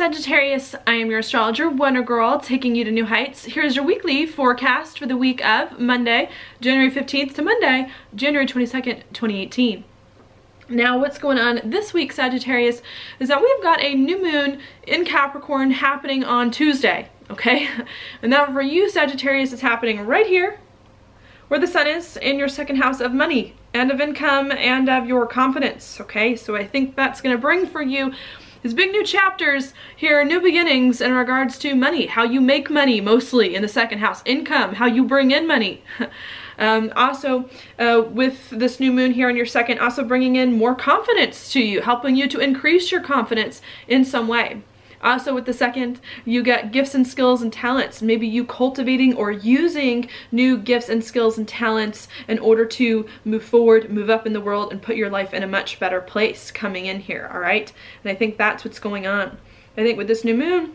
Sagittarius, I am your astrologer, Wonder Girl, taking you to new heights. Here's your weekly forecast for the week of Monday, January 15th to Monday, January 22nd, 2018. Now what's going on this week, Sagittarius, is that we've got a new moon in Capricorn happening on Tuesday, okay? And that for you, Sagittarius, is happening right here, where the sun is in your second house of money and of income and of your confidence, okay? So I think that's going to bring for you these big new chapters here, new beginnings in regards to money, how you make money mostly in the second house, income, how you bring in money. Also, with this new moon here in your second, also bringing in more confidence to you, helping you to increase your confidence in some way. Also with the second, you get gifts and skills and talents. Maybe you cultivating or using new gifts and skills and talents in order to move forward, move up in the world, and put your life in a much better place coming in here, all right? And I think that's what's going on. I think with this new moon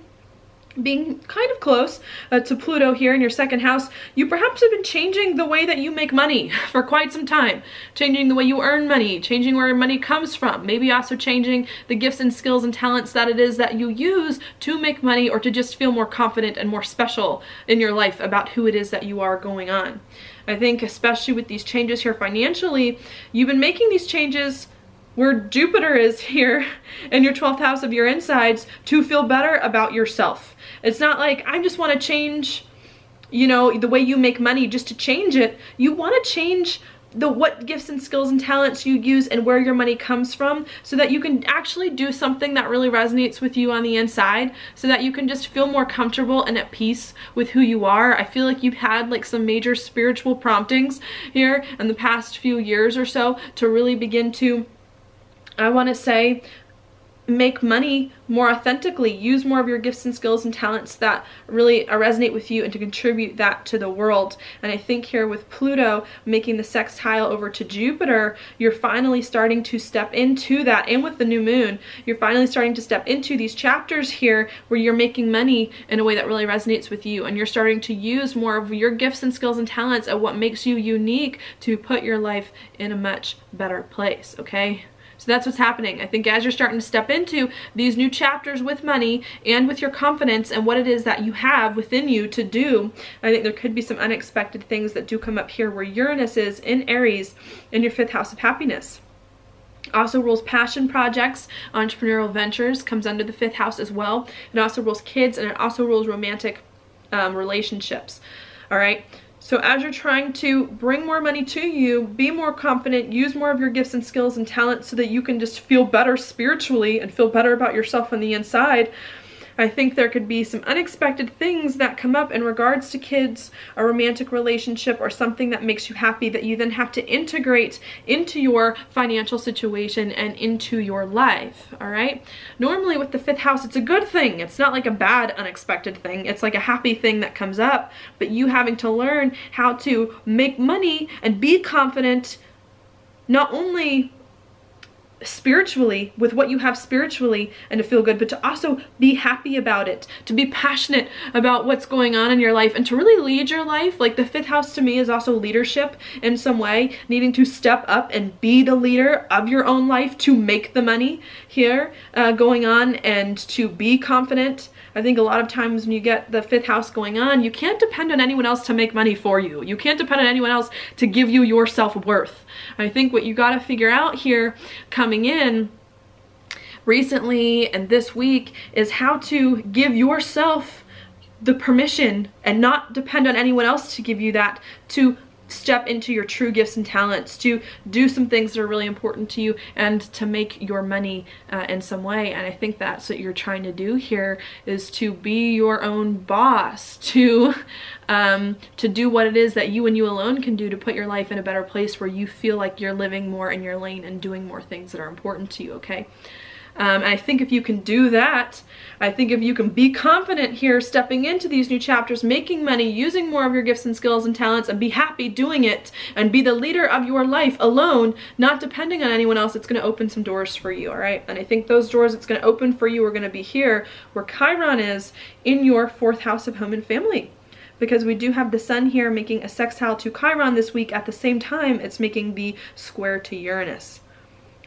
being kind of close to Pluto here in your second house, you perhaps have been changing the way that you make money for quite some time. Changing the way you earn money, changing where money comes from, maybe also changing the gifts and skills and talents that it is that you use to make money or to just feel more confident and more special in your life about who it is that you are going on. I think especially with these changes here financially, you've been making these changes where Jupiter is here in your 12th house of your insides to feel better about yourself. It's not like I just want to change, you know, the way you make money just to change it. You want to change what gifts and skills and talents you use and where your money comes from, so that you can actually do something that really resonates with you on the inside, so that you can just feel more comfortable and at peace with who you are. I feel like you've had like some major spiritual promptings here in the past few years or so to really begin to, I want to say, make money more authentically, use more of your gifts and skills and talents that really resonate with you and to contribute that to the world. And I think here with Pluto making the sextile over to Jupiter, you're finally starting to step into that, and with the new moon, you're finally starting to step into these chapters here where you're making money in a way that really resonates with you, and you're starting to use more of your gifts and skills and talents and what makes you unique to put your life in a much better place, okay? So that's what's happening. I think as you're starting to step into these new chapters with money and with your confidence and what it is that you have within you to do, I think there could be some unexpected things that do come up here where Uranus is in Aries in your 5th house of happiness. Also rules passion projects, entrepreneurial ventures, comes under the 5th house as well. It also rules kids, and it also rules romantic relationships. All right. So as you're trying to bring more money to you, be more confident, use more of your gifts and skills and talents so that you can just feel better spiritually and feel better about yourself on the inside, I think there could be some unexpected things that come up in regards to kids, a romantic relationship, or something that makes you happy that you then have to integrate into your financial situation and into your life, all right? Normally with the 5th house, it's a good thing. It's not like a bad unexpected thing. It's like a happy thing that comes up, but you having to learn how to make money and be confident, not only spiritually with what you have spiritually and to feel good, but to also be happy about it, to be passionate about what's going on in your life and to really lead your life. Like the 5th house to me is also leadership in some way, needing to step up and be the leader of your own life to make the money here going on and to be confident. I think a lot of times when you get the 5th house going on, you can't depend on anyone else to make money for you. You can't depend on anyone else to give you your self-worth. I think what you got to figure out here coming in recently and this week is how to give yourself the permission and not depend on anyone else to give you that, to step into your true gifts and talents, to do some things that are really important to you and to make your money in some way. And I think that's what you're trying to do here, is to be your own boss, to do what it is that you and you alone can do to put your life in a better place where you feel like you're living more in your lane and doing more things that are important to you, okay? And I think if you can do that, I think if you can be confident here, stepping into these new chapters, making money, using more of your gifts and skills and talents, and be happy doing it, and be the leader of your life alone, not depending on anyone else, it's going to open some doors for you, all right? And I think those doors it's going to open for you are going to be here, where Chiron is in your 4th house of home and family. Because we do have the sun here making a sextile to Chiron this week. At the same time, it's making the square to Uranus.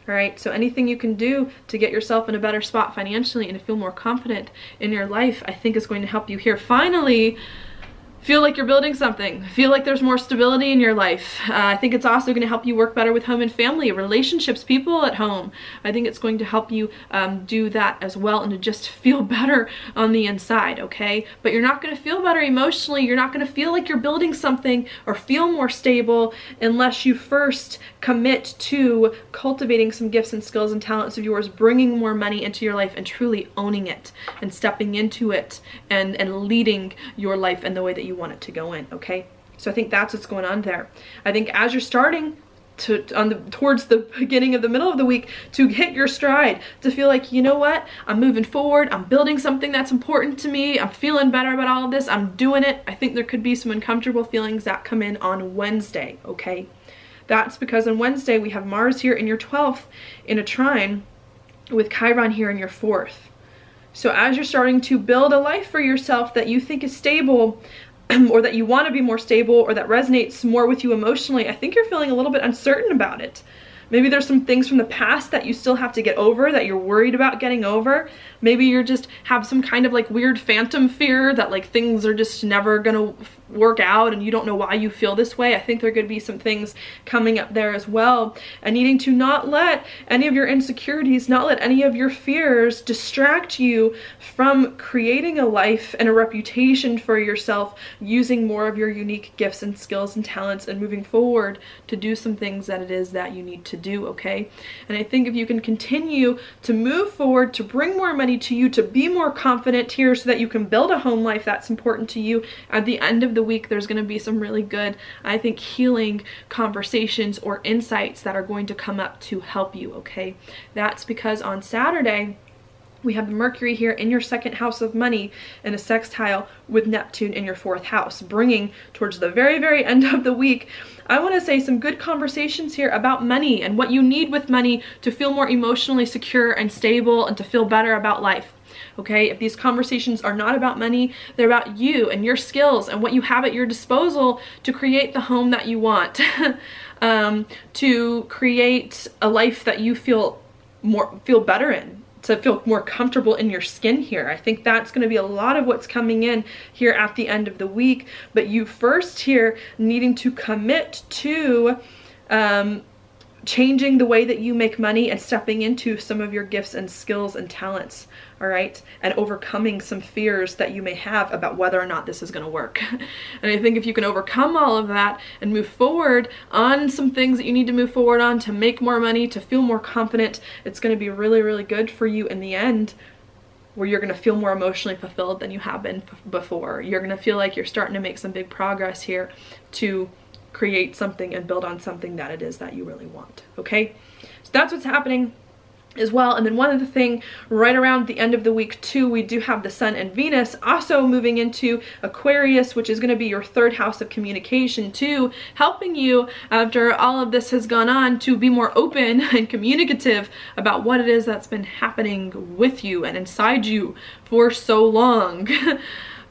All right, so anything you can do to get yourself in a better spot financially and to feel more confident in your life, I think is going to help you here. Finally, feel like you're building something. Feel like there's more stability in your life. I think it's also going to help you work better with home and family, relationships, people at home. I think it's going to help you do that as well and to just feel better on the inside, okay? But you're not going to feel better emotionally. You're not going to feel like you're building something or feel more stable unless you first commit to cultivating some gifts and skills and talents of yours, bringing more money into your life and truly owning it and stepping into it and leading your life in the way that you want it to go in, okay? So I think that's what's going on there. I think as you're starting towards the beginning of the middle of the week to hit your stride, to feel like, you know what, I'm moving forward, I'm building something that's important to me, I'm feeling better about all of this, I'm doing it. I think there could be some uncomfortable feelings that come in on Wednesday, okay? That's because on Wednesday we have Mars here in your 12th in a trine with Chiron here in your 4th. So as you're starting to build a life for yourself that you think is stable, or that you want to be more stable, or that resonates more with you emotionally, I think you're feeling a little bit uncertain about it. Maybe there's some things from the past that you still have to get over, that you're worried about getting over. Maybe you're just have some kind of like weird phantom fear that like things are just never gonna work out and you don't know why you feel this way. I think there could be some things coming up there as well, and needing to not let any of your insecurities, not let any of your fears distract you from creating a life and a reputation for yourself, using more of your unique gifts and skills and talents and moving forward to do some things that it is that you need to do, okay? And I think if you can continue to move forward, to bring more money to you, to be more confident here so that you can build a home life that's important to you, at the end of the week there's going to be some really good, I think, healing conversations or insights that are going to come up to help you, okay? That's because on Saturday we have Mercury here in your 2nd house of money in a sextile with Neptune in your 4th house, bringing towards the very, very end of the week, I want to say, some good conversations here about money and what you need with money to feel more emotionally secure and stable and to feel better about life. Okay, if these conversations are not about money, they're about you and your skills and what you have at your disposal to create the home that you want, to create a life that you feel better in, to feel more comfortable in your skin here. I think that's going to be a lot of what's coming in here at the end of the week, but you first here needing to commit to changing the way that you make money and stepping into some of your gifts and skills and talents, all right? And overcoming some fears that you may have about whether or not this is going to work. And I think if you can overcome all of that and move forward on some things that you need to move forward on to make more money, to feel more confident, it's going to be really, really good for you in the end, where you're going to feel more emotionally fulfilled than you have been before. You're going to feel like you're starting to make some big progress here to create something and build on something that it is that you really want, okay? So that's what's happening as well. And then one other thing, right around the end of the week too, we do have the Sun and Venus also moving into Aquarius, which is going to be your 3rd house of communication too, helping you after all of this has gone on to be more open and communicative about what it is that's been happening with you and inside you for so long.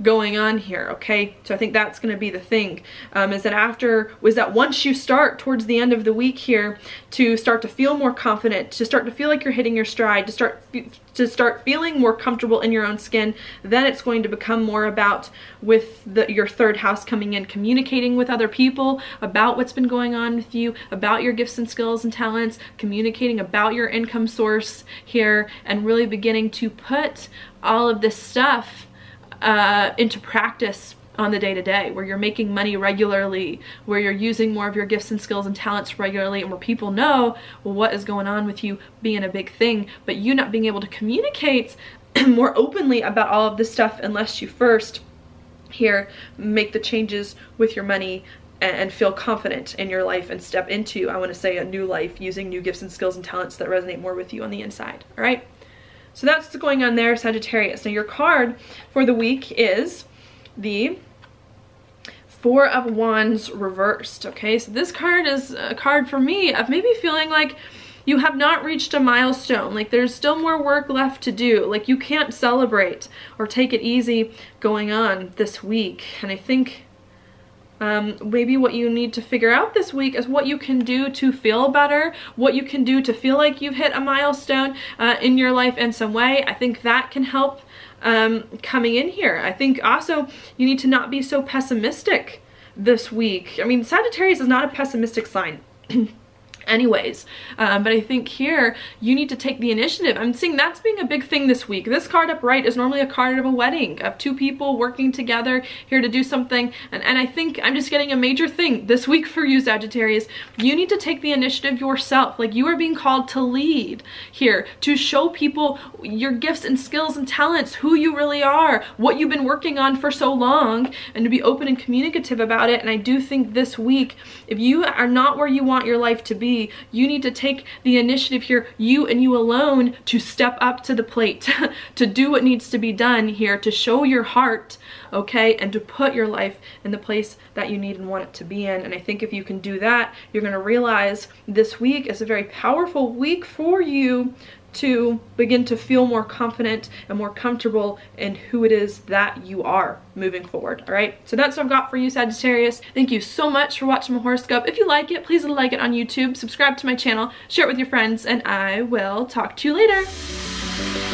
Going on here, okay? So I think that's going to be the thing, is that once you start towards the end of the week here to start to feel more confident, to start to feel like you're hitting your stride, to start feeling more comfortable in your own skin, then it's going to become more about with your 3rd house coming in, communicating with other people about what's been going on with you, about your gifts and skills and talents, communicating about your income source here, and really beginning to put all of this stuff into practice on the day-to-day, where you're making money regularly, where you're using more of your gifts and skills and talents regularly, and where people know, well, what is going on with you being a big thing, but you not being able to communicate more openly about all of this stuff unless you first here make the changes with your money and feel confident in your life and step into, I want to say, a new life using new gifts and skills and talents that resonate more with you on the inside, all right? So that's what's going on there, Sagittarius. Now your card for the week is the 4 of Wands reversed, okay? So this card is a card for me of maybe feeling like you have not reached a milestone, like there's still more work left to do, like you can't celebrate or take it easy going on this week. And I think Maybe what you need to figure out this week is what you can do to feel better, what you can do to feel like you've hit a milestone in your life in some way. I think that can help coming in here. I think also you need to not be so pessimistic this week. I mean, Sagittarius is not a pessimistic sign. Anyways, but I think here you need to take the initiative. I'm seeing that's being a big thing this week. This card up right is normally a card of a wedding, of two people working together here to do something, and I think I'm just getting a major thing this week for you, Sagittarius. You need to take the initiative yourself. Like, you are being called to lead here, to show people your gifts and skills and talents, who you really are, what you've been working on for so long, and to be open and communicative about it. And I do think this week, if you are not where you want your life to be, you need to take the initiative here, you and you alone, to step up to the plate, to do what needs to be done here, to show your heart, okay, and to put your life in the place that you need and want it to be in. And I think if you can do that, you're going to realize this week is a very powerful week for you to begin to feel more confident and more comfortable in who it is that you are moving forward. All right, so that's what I've got for you, Sagittarius. Thank you so much for watching my horoscope. If you like it, please like it on YouTube, subscribe to my channel, share it with your friends, and I will talk to you later.